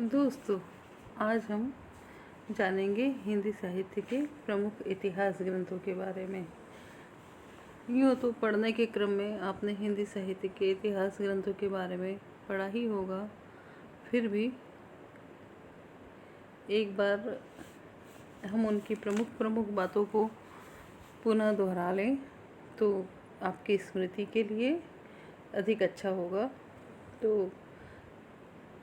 दोस्तों, आज हम जानेंगे हिंदी साहित्य के प्रमुख इतिहास ग्रंथों के बारे में। यूँ तो पढ़ने के क्रम में आपने हिंदी साहित्य के इतिहास ग्रंथों के बारे में पढ़ा ही होगा, फिर भी एक बार हम उनकी प्रमुख प्रमुख बातों को पुनः दोहरा लें तो आपकी स्मृति के लिए अधिक अच्छा होगा। तो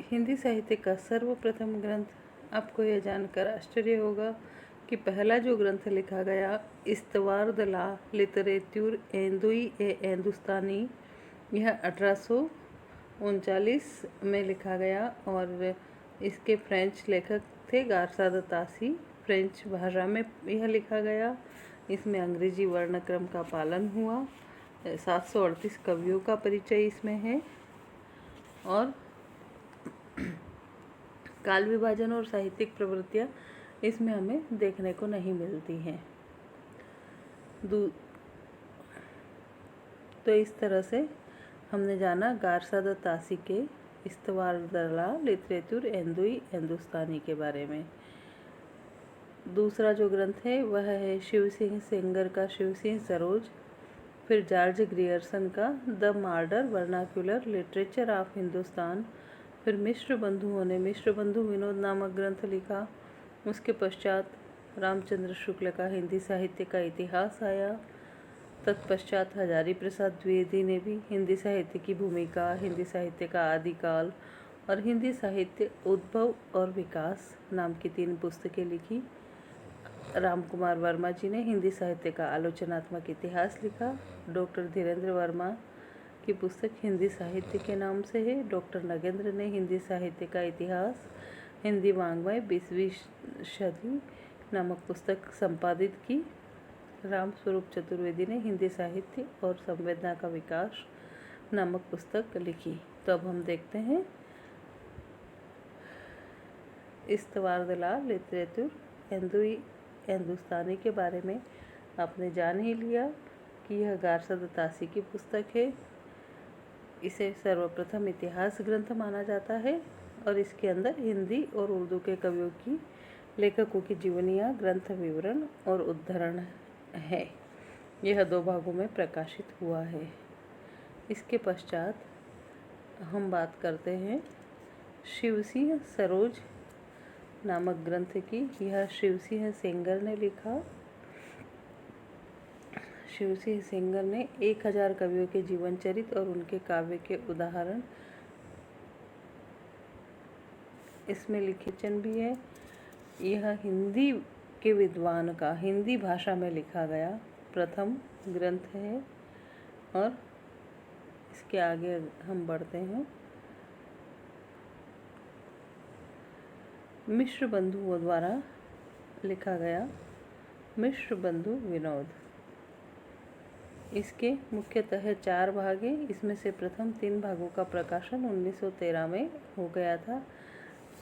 हिंदी साहित्य का सर्वप्रथम ग्रंथ आपको यह जानकर आश्चर्य होगा कि पहला जो ग्रंथ लिखा गया, इस्तवार द ला लिटरेतुर एंदुई ए हिंदुस्तानी, यह 1839 में लिखा गया और इसके फ्रेंच लेखक थे गारसा द तासी। फ्रेंच भाषा में यह लिखा गया। इसमें अंग्रेजी वर्णक्रम का पालन हुआ। 738 कवियों का परिचय इसमें है और काल विभाजन और साहित्यिक प्रवृत्तियाँ इसमें हमें देखने को नहीं मिलती हैं। तो इस तरह से हमने जाना गारसा द तासी के इस्तवार द ला लिटरेतुर एंदुई हिंदुस्तानी के बारे में। दूसरा जो ग्रंथ है वह है शिव सिंह सेंगर का शिव सिंह सरोज, फिर जॉर्ज ग्रियर्सन का the modern vernacular literature of Hindustan, फिर मिश्र बंधुओं ने मिश्र बंधु विनोद नामक ग्रंथ लिखा। उसके पश्चात रामचंद्र शुक्ल का हिंदी साहित्य का इतिहास आया। तत्पश्चात हजारी प्रसाद द्विवेदी ने भी हिंदी साहित्य की भूमिका, हिंदी साहित्य का आदिकाल और हिंदी साहित्य उद्भव और विकास नाम की 3 पुस्तकें लिखी। राम कुमार वर्मा जी ने हिंदी साहित्य का आलोचनात्मक इतिहास लिखा। डॉक्टर धीरेन्द्र वर्मा की पुस्तक हिंदी साहित्य के नाम से है। डॉक्टर नगेंद्र ने हिंदी साहित्य का इतिहास, हिंदी वाङ्मय 20वीं सदी नामक पुस्तक संपादित की। राम स्वरूप चतुर्वेदी ने हिंदी साहित्य और संवेदना का विकास नामक पुस्तक लिखी। तो अब हम देखते हैं इस्तवार द ला लिटरेतुर एंदुई हिंदुस्तानी के बारे में। आपने जान ही लिया कि यह गारसा द तासी की पुस्तक है। इसे सर्वप्रथम इतिहास ग्रंथ माना जाता है और इसके अंदर हिंदी और उर्दू के कवियों की, लेखकों की जीवनियाँ, ग्रंथ विवरण और उद्धरण है। यह 2 भागों में प्रकाशित हुआ है। इसके पश्चात हम बात करते हैं शिव सिंह सरोज नामक ग्रंथ की। यह शिव सिंह सेंगर ने लिखा। शिव सिंह सेंगर ने 1000 कवियों के जीवन चरित्र और उनके काव्य के उदाहरण इसमें लिखित भी है। यह हिंदी के विद्वान का हिंदी भाषा में लिखा गया प्रथम ग्रंथ है। और इसके आगे हम बढ़ते हैं। मिश्र बंधुओं द्वारा लिखा गया मिश्र बंधु विनोद। इसके मुख्यतः 4 भाग हैं। इसमें से प्रथम 3 भागों का प्रकाशन 1913 में हो गया था।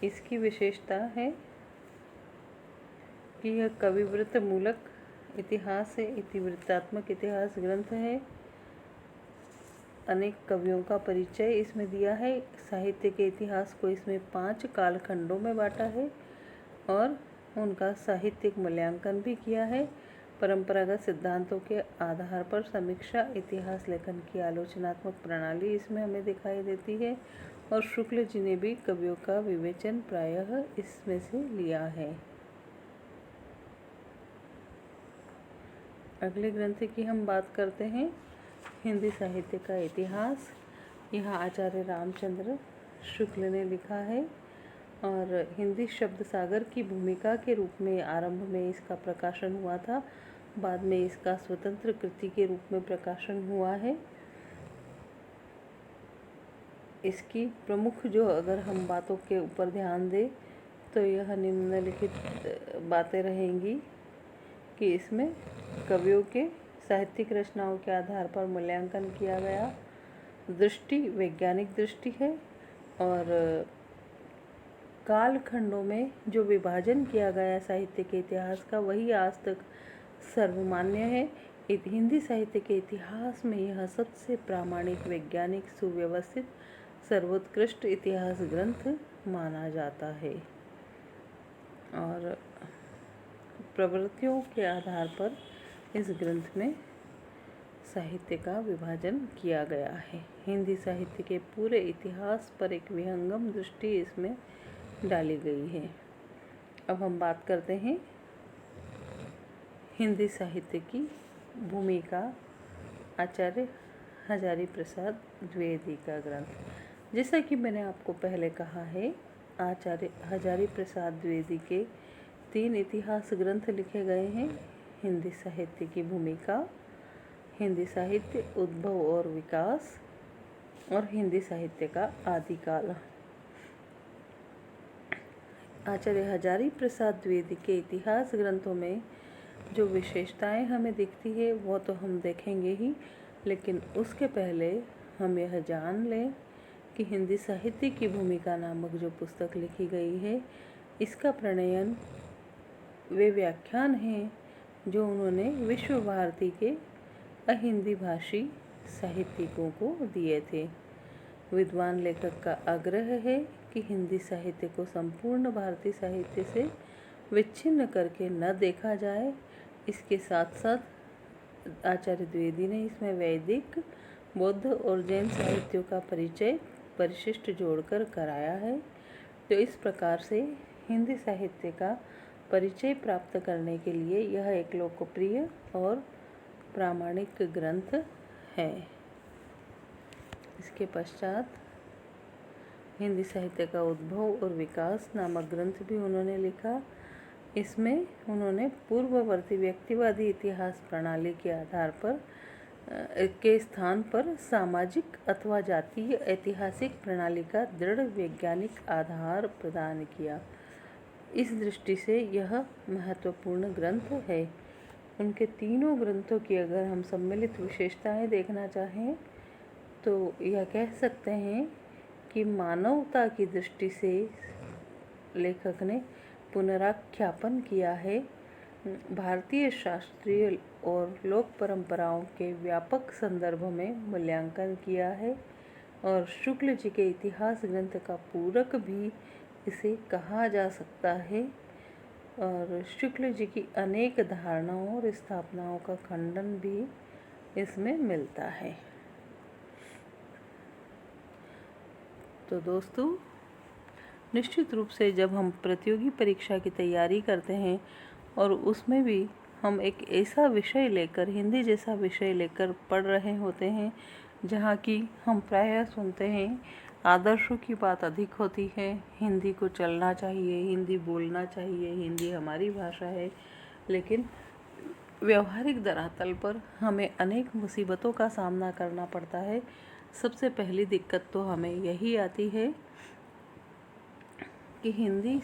इसकी विशेषता है कि यह कविवृत्त मूलक इतिहास है, इतिवृत्तात्मक इतिहास ग्रंथ है। अनेक कवियों का परिचय इसमें दिया है। साहित्य के इतिहास को इसमें 5 कालखंडों में बांटा है और उनका साहित्यिक मूल्यांकन भी किया है। परंपरागत सिद्धांतों के आधार पर समीक्षा, इतिहास लेखन की आलोचनात्मक प्रणाली इसमें हमें दिखाई देती है और शुक्ल जी ने भी कवियों का विवेचन प्रायः इसमें से लिया है। अगले ग्रंथ की हम बात करते हैं हिंदी साहित्य का इतिहास। यह आचार्य रामचंद्र शुक्ल ने लिखा है और हिंदी शब्द सागर की भूमिका के रूप में आरंभ में इसका प्रकाशन हुआ था। बाद में इसका स्वतंत्र कृति के रूप में प्रकाशन हुआ है। इसकी प्रमुख जो अगर हम बातों के ऊपर ध्यान दें तो यह निम्नलिखित बातें रहेंगी कि इसमें कवियों के साहित्यिक रचनाओं के आधार पर मूल्यांकन किया गया। दृष्टि वैज्ञानिक दृष्टि है और कालखंडों में जो विभाजन किया गया साहित्य के इतिहास का वही आज तक सर्वमान्य है। हिंदी साहित्य के इतिहास में यह सबसे प्रामाणिक, वैज्ञानिक, सुव्यवस्थित सर्वोत्कृष्ट इतिहास ग्रंथ माना जाता है और प्रवृत्तियों के आधार पर इस ग्रंथ में साहित्य का विभाजन किया गया है। हिंदी साहित्य के पूरे इतिहास पर एक विहंगम दृष्टि इसमें डाली गई है। अब हम बात करते हैं हिंदी साहित्य की भूमिका आचार्य हजारी प्रसाद द्विवेदी का ग्रंथ। जैसा कि मैंने आपको पहले कहा है, आचार्य हजारी प्रसाद द्विवेदी के 3 इतिहास ग्रंथ लिखे गए हैं। हिंदी साहित्य की भूमिका, हिंदी साहित्य उद्भव और विकास और हिंदी साहित्य का आदिकाल। आचार्य हजारी प्रसाद द्विवेदी के इतिहास ग्रंथों में जो विशेषताएं हमें दिखती है वो तो हम देखेंगे ही, लेकिन उसके पहले हम यह जान लें कि हिंदी साहित्य की भूमिका नामक जो पुस्तक लिखी गई है, इसका प्रणयन वे व्याख्यान हैं जो उन्होंने विश्व भारती के अहिंदी भाषी साहित्यिकों को दिए थे। विद्वान लेखक का आग्रह है कि हिंदी साहित्य को संपूर्ण भारतीय साहित्य से विच्छिन्न करके न देखा जाए। इसके साथ साथ आचार्य द्विवेदी ने इसमें वैदिक, बौद्ध और जैन साहित्यों का परिचय परिशिष्ट जोड़कर कराया है। तो इस प्रकार से हिंदी साहित्य का परिचय प्राप्त करने के लिए यह एक लोकप्रिय और प्रामाणिक ग्रंथ है। इसके पश्चात हिंदी साहित्य का उद्भव और विकास नामक ग्रंथ भी उन्होंने लिखा। इसमें उन्होंने पूर्ववर्ती व्यक्तिवादी इतिहास प्रणाली के आधार पर के स्थान पर सामाजिक अथवा जातीय ऐतिहासिक प्रणाली का दृढ़ वैज्ञानिक आधार प्रदान किया। इस दृष्टि से यह महत्वपूर्ण ग्रंथ है। उनके तीनों ग्रंथों की अगर हम सम्मिलित विशेषताएं देखना चाहें तो यह कह सकते हैं कि मानवता की दृष्टि से लेखक ने पुनराख्यापन किया है, भारतीय शास्त्रीय और लोक परंपराओं के व्यापक संदर्भ में मूल्यांकन किया है और शुक्ल जी के इतिहास ग्रंथ का पूरक भी इसे कहा जा सकता है और शुक्ल जी की अनेक धारणाओं और स्थापनाओं का खंडन भी इसमें मिलता है। तो दोस्तों, निश्चित रूप से जब हम प्रतियोगी परीक्षा की तैयारी करते हैं और उसमें भी हम एक ऐसा विषय लेकर, हिंदी जैसा विषय लेकर पढ़ रहे होते हैं जहाँ की हम प्रायः सुनते हैं आदर्शों की बात अधिक होती है, हिंदी को चलना चाहिए, हिंदी बोलना चाहिए, हिंदी हमारी भाषा है, लेकिन व्यवहारिक धरातल पर हमें अनेक मुसीबतों का सामना करना पड़ता है। सबसे पहली दिक्कत तो हमें यही आती है कि हिंदी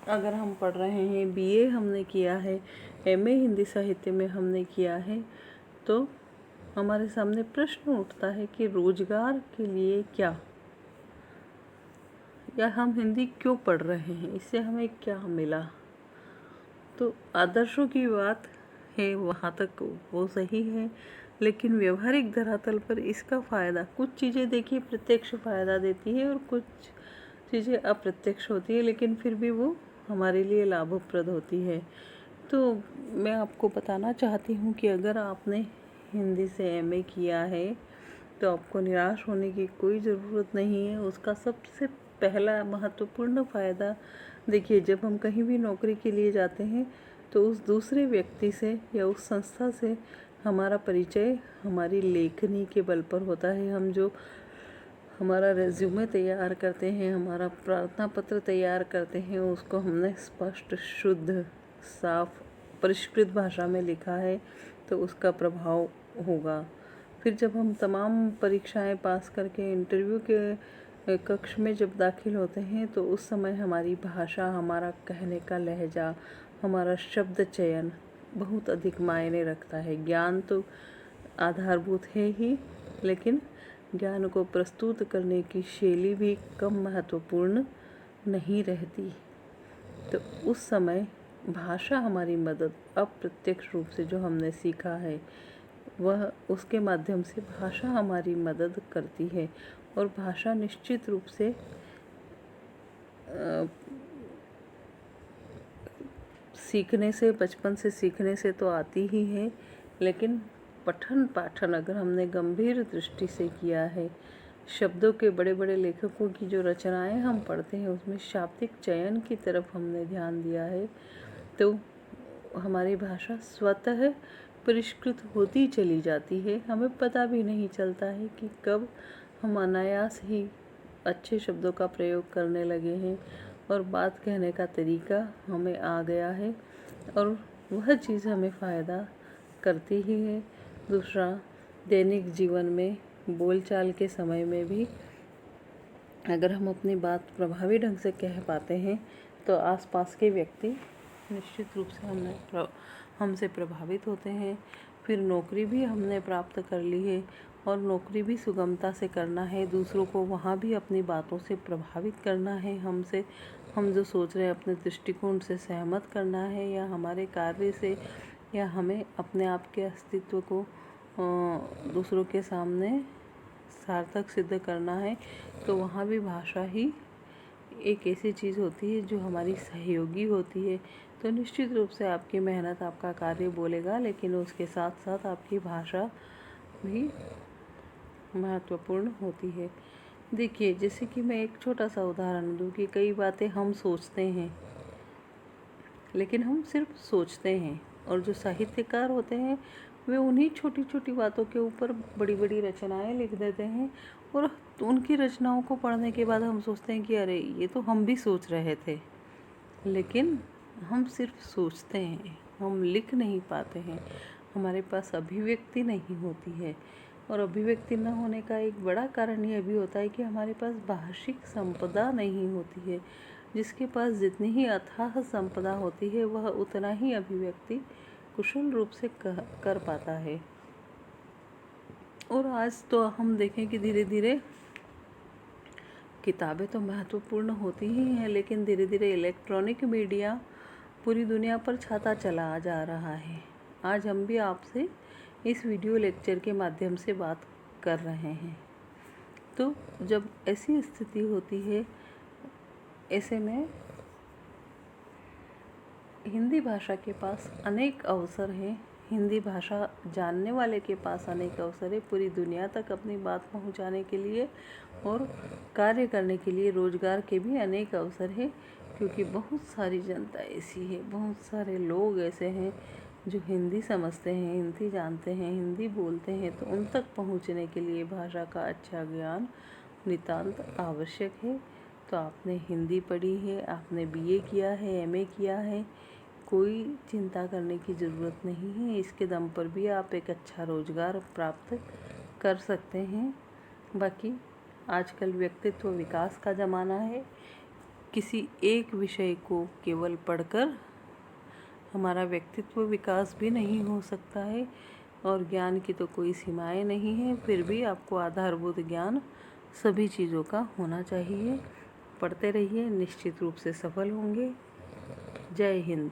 अगर हम पढ़ रहे हैं, बीए हमने किया है, एमए हिंदी साहित्य में हमने किया है, तो हमारे सामने प्रश्न उठता है कि रोजगार के लिए क्या, या हम हिंदी क्यों पढ़ रहे हैं, इससे हमें क्या मिला। तो आदर्शों की बात है वहाँ तक वो सही है, लेकिन व्यवहारिक धरातल पर इसका फ़ायदा, कुछ चीज़ें देखिए प्रत्यक्ष फ़ायदा देती है और कुछ चीज़ें अप्रत्यक्ष होती है, लेकिन फिर भी वो हमारे लिए लाभप्रद होती है। तो मैं आपको बताना चाहती हूँ कि अगर आपने हिंदी से एमए किया है तो आपको निराश होने की कोई ज़रूरत नहीं है। उसका सबसे पहला महत्वपूर्ण फ़ायदा देखिए, जब हम कहीं भी नौकरी के लिए जाते हैं तो उस दूसरे व्यक्ति से या उस संस्था से हमारा परिचय हमारी लेखनी के बल पर होता है। हम जो हमारा रेज्यूमे तैयार करते हैं, हमारा प्रार्थना पत्र तैयार करते हैं, उसको हमने स्पष्ट, शुद्ध, साफ, परिष्कृत भाषा में लिखा है तो उसका प्रभाव होगा। फिर जब हम तमाम परीक्षाएं पास करके इंटरव्यू के कक्ष में जब दाखिल होते हैं तो उस समय हमारी भाषा, हमारा कहने का लहजा, हमारा शब्द चयन बहुत अधिक मायने रखता है। ज्ञान तो आधारभूत है ही, लेकिन ज्ञान को प्रस्तुत करने की शैली भी कम महत्वपूर्ण नहीं रहती। तो उस समय भाषा हमारी मदद, अप्रत्यक्ष रूप से जो हमने सीखा है वह, उसके माध्यम से भाषा हमारी मदद करती है और भाषा निश्चित रूप से सीखने से, बचपन से सीखने से तो आती ही है, लेकिन पठन पाठन अगर हमने गंभीर दृष्टि से किया है, शब्दों के बड़े बड़े लेखकों की जो रचनाएं हम पढ़ते हैं उसमें शाब्दिक चयन की तरफ हमने ध्यान दिया है, तो हमारी भाषा स्वतः परिष्कृत होती चली जाती है। हमें पता भी नहीं चलता है कि कब हम अनायास ही अच्छे शब्दों का प्रयोग करने लगे हैं और बात कहने का तरीका हमें आ गया है और वह चीज़ हमें फ़ायदा करती ही है। दूसरा, दैनिक जीवन में बोलचाल के समय में भी अगर हम अपनी बात प्रभावी ढंग से कह पाते हैं तो आसपास के व्यक्ति निश्चित रूप से हमसे प्रभावित होते हैं। फिर नौकरी भी हमने प्राप्त कर ली है और नौकरी भी सुगमता से करना है, दूसरों को वहाँ भी अपनी बातों से प्रभावित करना है, हम जो सोच रहे हैं अपने दृष्टिकोण से सहमत करना है, या हमारे कार्य से, या हमें अपने आप के अस्तित्व को दूसरों के सामने सार्थक सिद्ध करना है, तो वहाँ भी भाषा ही एक ऐसी चीज़ होती है जो हमारी सहयोगी होती है। तो निश्चित रूप से आपकी मेहनत, आपका कार्य बोलेगा, लेकिन उसके साथ साथ आपकी भाषा भी महत्वपूर्ण होती है। देखिए, जैसे कि मैं एक छोटा सा उदाहरण दूँ कि कई बातें हम सोचते हैं, लेकिन हम सिर्फ सोचते हैं, और जो साहित्यकार होते हैं वे उन्हीं छोटी छोटी बातों के ऊपर बड़ी बड़ी रचनाएं लिख देते हैं, और उनकी रचनाओं को पढ़ने के बाद हम सोचते हैं कि अरे ये तो हम भी सोच रहे थे, लेकिन हम सिर्फ सोचते हैं, हम लिख नहीं पाते हैं, हमारे पास अभिव्यक्ति नहीं होती है। और अभिव्यक्ति न होने का एक बड़ा कारण यह भी होता है कि हमारे पास भाषिक संपदा नहीं होती है। जिसके पास जितनी ही अथाह संपदा होती है वह उतना ही अभिव्यक्ति कुशल रूप से कर पाता है। और आज तो हम देखें कि धीरे धीरे किताबें तो महत्वपूर्ण होती ही हैं, लेकिन धीरे धीरे इलेक्ट्रॉनिक मीडिया पूरी दुनिया पर छाता चला जा रहा है। आज हम भी आपसे इस वीडियो लेक्चर के माध्यम से बात कर रहे हैं। तो जब ऐसी स्थिति होती है, ऐसे में हिंदी भाषा के पास अनेक अवसर हैं, हिंदी भाषा जानने वाले के पास अनेक अवसर है पूरी दुनिया तक अपनी बात पहुंचाने के लिए, और कार्य करने के लिए रोजगार के भी अनेक अवसर है, क्योंकि बहुत सारी जनता ऐसी है, बहुत सारे लोग ऐसे हैं जो हिंदी समझते हैं, हिंदी जानते हैं, हिंदी बोलते हैं, तो उन तक पहुंचने के लिए भाषा का अच्छा ज्ञान नितांत आवश्यक है। तो आपने हिंदी पढ़ी है, आपने बीए किया है, एमए किया है, कोई चिंता करने की ज़रूरत नहीं है। इसके दम पर भी आप एक अच्छा रोज़गार प्राप्त कर सकते हैं। बाकी आजकल व्यक्तित्व विकास का ज़माना है। किसी एक विषय को केवल पढ़कर हमारा व्यक्तित्व विकास भी नहीं हो सकता है, और ज्ञान की तो कोई सीमाएं नहीं है। फिर भी आपको आधारभूत ज्ञान सभी चीज़ों का होना चाहिए। पढ़ते रहिए, निश्चित रूप से सफल होंगे। जय हिंद।